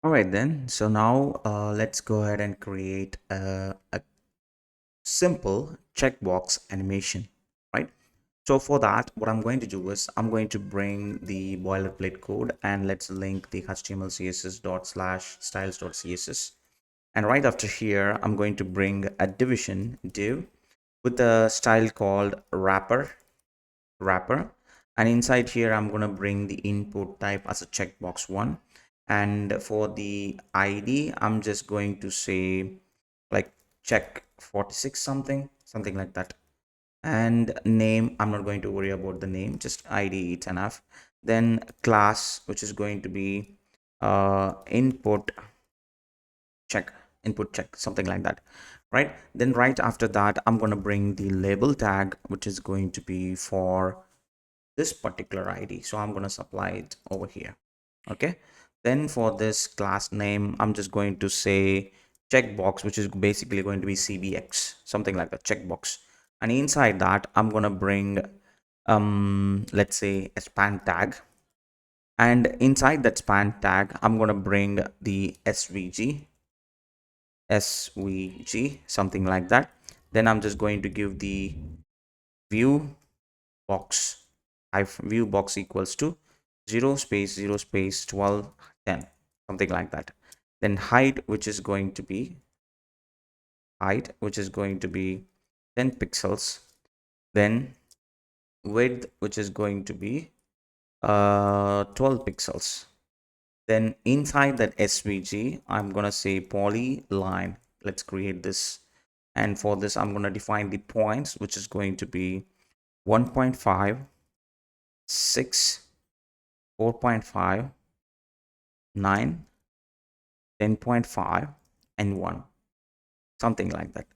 All right then. So now let's go ahead and create a simple checkbox animation, right? So for that, what I'm going to do is I'm going to bring the boilerplate code and let's link the HTML CSS dot slash styles dot CSS. And right after here, I'm going to bring a division div with a style called wrapper, and inside here I'm going to bring the input type as a checkbox one, and for the ID I'm just going to say like check 46 something like that, and name I'm not going to worry about the name, just ID it's enough. Then class, which is going to be input check, something like that, right? Then right after that I'm going to bring the label tag, which is going to be for this particular ID, so I'm going to supply it over here. Okay, then for this class name I'm just going to say checkbox, which is basically going to be cbx, something like that, checkbox. And inside that I'm going to bring let's say a span tag, and inside that span tag I'm going to bring the svg, something like that. Then I'm just going to give the view box, view box equals to 0 space 0 space 12 10, something like that. Then height, which is going to be 10 pixels. Then width, which is going to be 12 pixels. Then inside that svg I'm gonna say polyline. Let's create this, and for this I'm gonna define the points, which is going to be 1.5, 6, 4.5, 9, 10.5, and 1, something like that,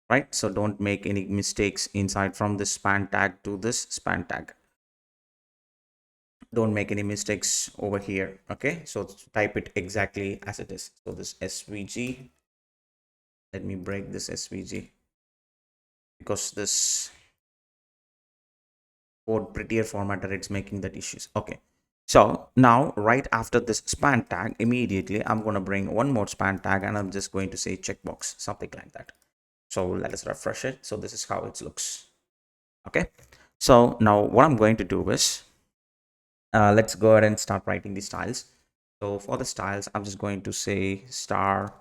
right? So don't make any mistakes inside from this span tag to this span tag. Don't make any mistakes over here. Okay, so type it exactly as it is. So this svg, let me break this svg because this code prettier formatter, it's making that issues. Okay, so now right after this span tag, immediately I'm going to bring one more span tag, and I'm just going to say checkbox, something like that. So let us refresh it. So this is how it looks. Okay, so now what I'm going to do is let's go ahead and start writing the styles. So for the styles I'm just going to say star,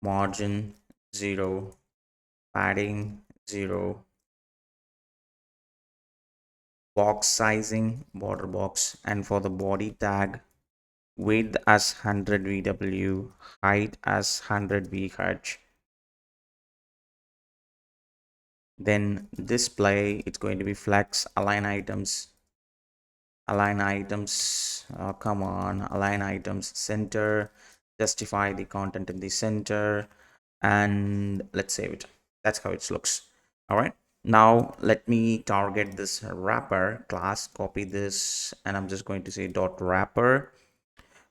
margin 0, padding 0, box sizing border box, and for the body tag, width as 100 vw, height as 100 vh. Then display, it's going to be flex, come on, align items center, justify the content in the center, and let's save it. That's how it looks. All right, now let me target this wrapper class, copy this, and I'm just going to say dot wrapper,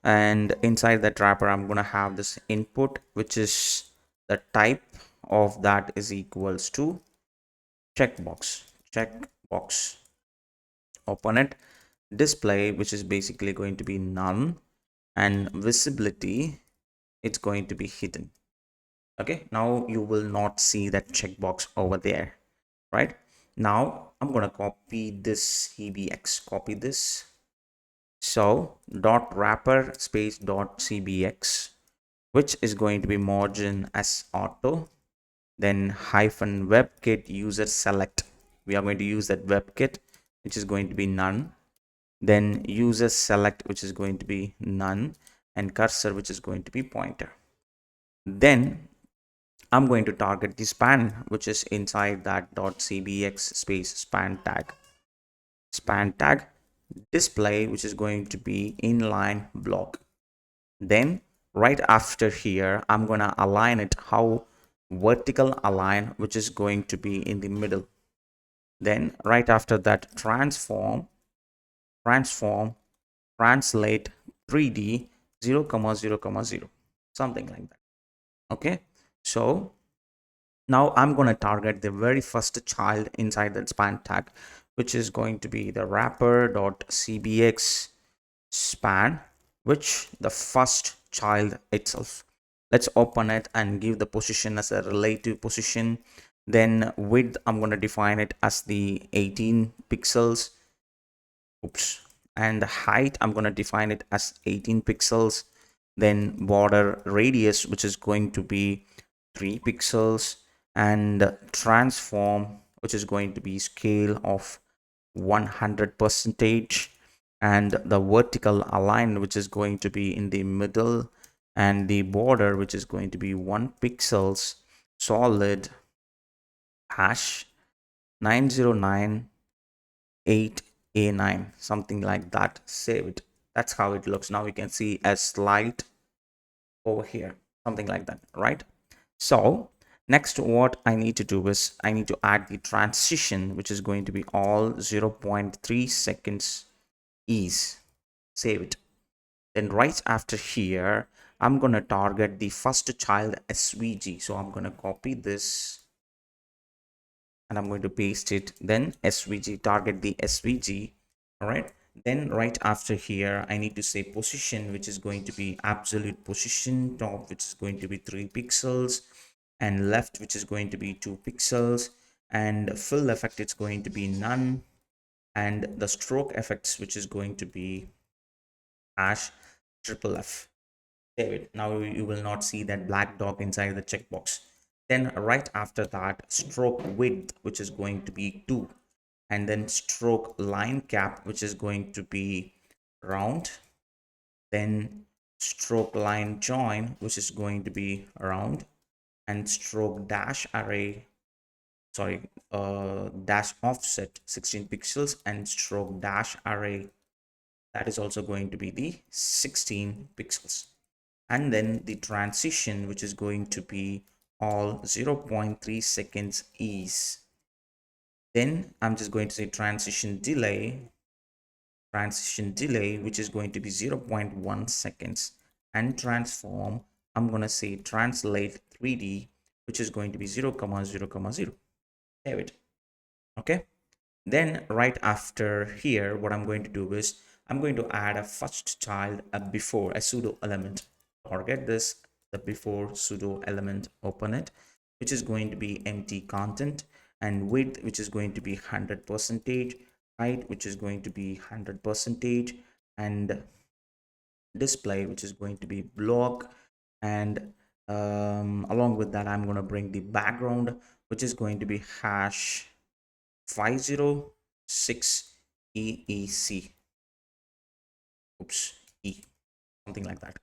and inside that wrapper I'm going to have this input, which is the type of that is equals to checkbox, open it. Display, which is basically going to be none, and visibility, it's going to be hidden. Okay, now you will not see that checkbox over there, right? Now I'm going to copy this cbx, copy this. So dot wrapper space dot cbx, which is going to be margin as auto, then hyphen webkit user select, we are going to use that webkit, which is going to be none, then user select, which is going to be none, and cursor, which is going to be pointer. Then I'm going to target the span, which is inside that .cbx space span tag, display, which is going to be inline block. Then right after here I'm going to align it, how vertical align, which is going to be in the middle. Then right after that transform translate 3D 0, 0, 0, something like that. Okay, so now I'm going to target the very first child inside that span tag, which is going to be the wrapper.cbx span, which the first child itself. Let's open it and give the position as a relative position. Then width, I'm going to define it as the 18 pixels. Oops. And the height, I'm going to define it as 18 pixels. Then border radius, which is going to be 3 pixels. And transform, which is going to be scale of 100 percentage, and the vertical align, which is going to be in the middle, and the border, which is going to be 1 pixels, solid, hash 9098A9, something like that. Save it. That's how it looks. Now you can see a slide over here, something like that, right? So next, what I need to do is I need to add the transition, which is going to be all 0.3 seconds ease. Save it. Then right after here, I'm going to target the first child SVG. So I'm going to copy this and I'm going to paste it. Then SVG, target the SVG. All right. Then right after here, I need to say position, which is going to be absolute position, top, which is going to be 3 pixels, and left, which is going to be 2 pixels, and fill effect, it's going to be none, and the stroke effects, which is going to be hash triple F. Save it. Now you will not see that black dot inside the checkbox. Then right after that, stroke width, which is going to be 2, and then stroke line cap, which is going to be round, then stroke line join, which is going to be round, and stroke dash array, sorry, dash offset 16 pixels, and stroke dash array, that is also going to be the 16 pixels. And then the transition, which is going to be all 0.3 seconds ease. Then I'm just going to say transition delay, which is going to be 0.1 seconds, and transform, I'm going to say translate 3D, which is going to be 0, 0, 0. Save it. Okay. Then right after here, what I'm going to do is I'm going to add a first child, a before, a pseudo element. Target this, the before pseudo element, open it, which is going to be empty content, and width, which is going to be 100 percentage, height, which is going to be 100 percentage, and display, which is going to be block. And along with that, I'm going to bring the background, which is going to be hash 506 EEC. Oops, E, something like that.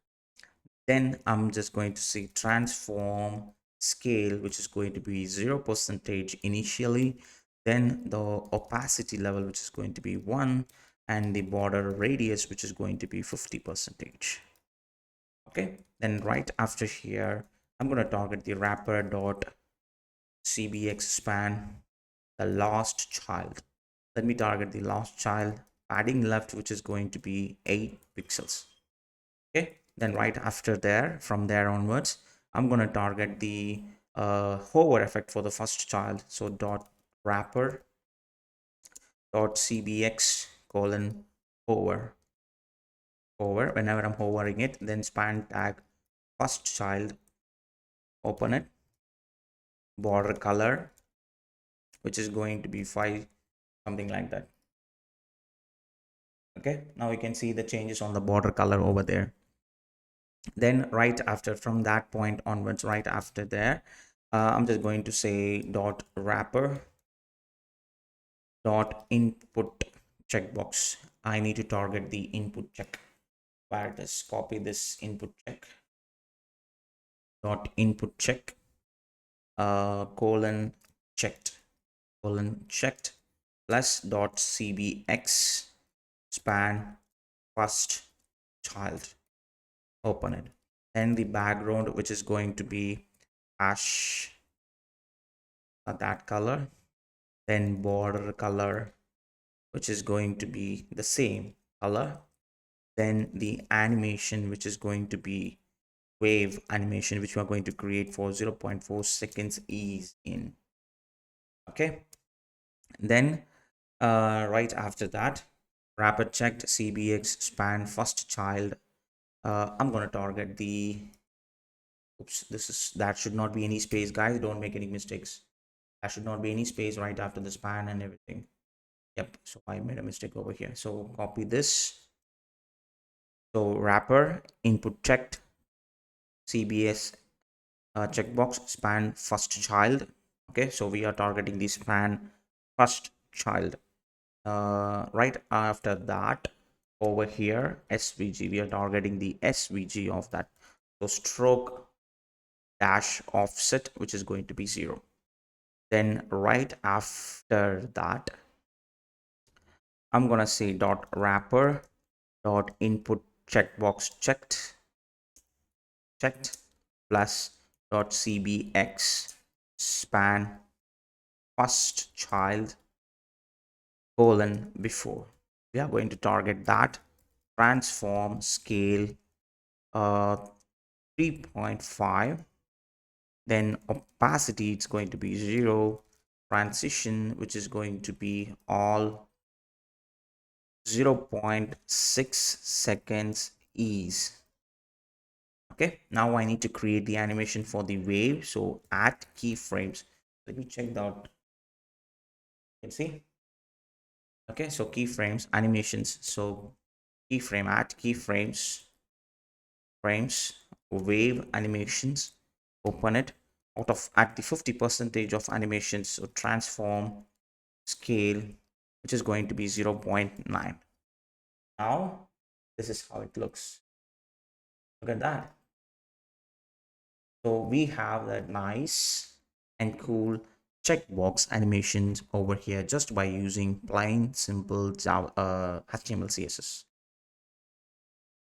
Then I'm just going to say transform scale, which is going to be 0 percentage initially, then the opacity level, which is going to be 1, and the border radius, which is going to be 50 percentage. Okay, then right after here, I'm going to target the wrapper dot cbx span the last child. Let me target the last child, padding left, which is going to be 8 pixels. Okay, then right after there, from there onwards, I'm going to target the hover effect for the first child. So dot wrapper dot cbx colon hover. Whenever I'm hovering it, then span tag first child, open it, border color, which is going to be 5, something like that. Okay, now you can see the changes on the border color over there. Then right after, from that point onwards, right after there, I'm just going to say dot wrapper dot input checkbox. I need to target the input check. Where it is, copy this input check dot input check colon checked plus dot cbx span first child, open it, and the background, which is going to be hash that color, then border color, which is going to be the same color, then the animation, which is going to be wave animation, which we are going to create for 0.4 seconds ease in. Okay, then right after that, wrapper checked cbx span first child I'm gonna target the, oops, that should not be any space, guys, don't make any mistakes. There should not be any space right after the span and everything. Yep, so I made a mistake over here. So copy this. So wrapper input checked CBS checkbox span first child. Okay, so we are targeting the span first child. Right after that, over here SVG, we are targeting the SVG of that. So stroke dash offset, which is going to be 0. Then right after that, I'm gonna say dot wrapper dot input checkbox checked plus dot cbx span first child colon before. We are going to target that transform scale uh 3.5, then opacity it's going to be 0, transition which is going to be all 0.6 seconds ease. Okay, now I need to create the animation for the wave. So add keyframes. Let me check that out. You can see. Okay, so keyframes, animations. So keyframe, add keyframes, frames, wave animations, open it. Out of at the 50% of animations, so transform scale, which is going to be 0.9. Now this is how it looks. Look at that. So we have that nice and cool checkbox animations over here just by using plain simple Java, HTML CSS.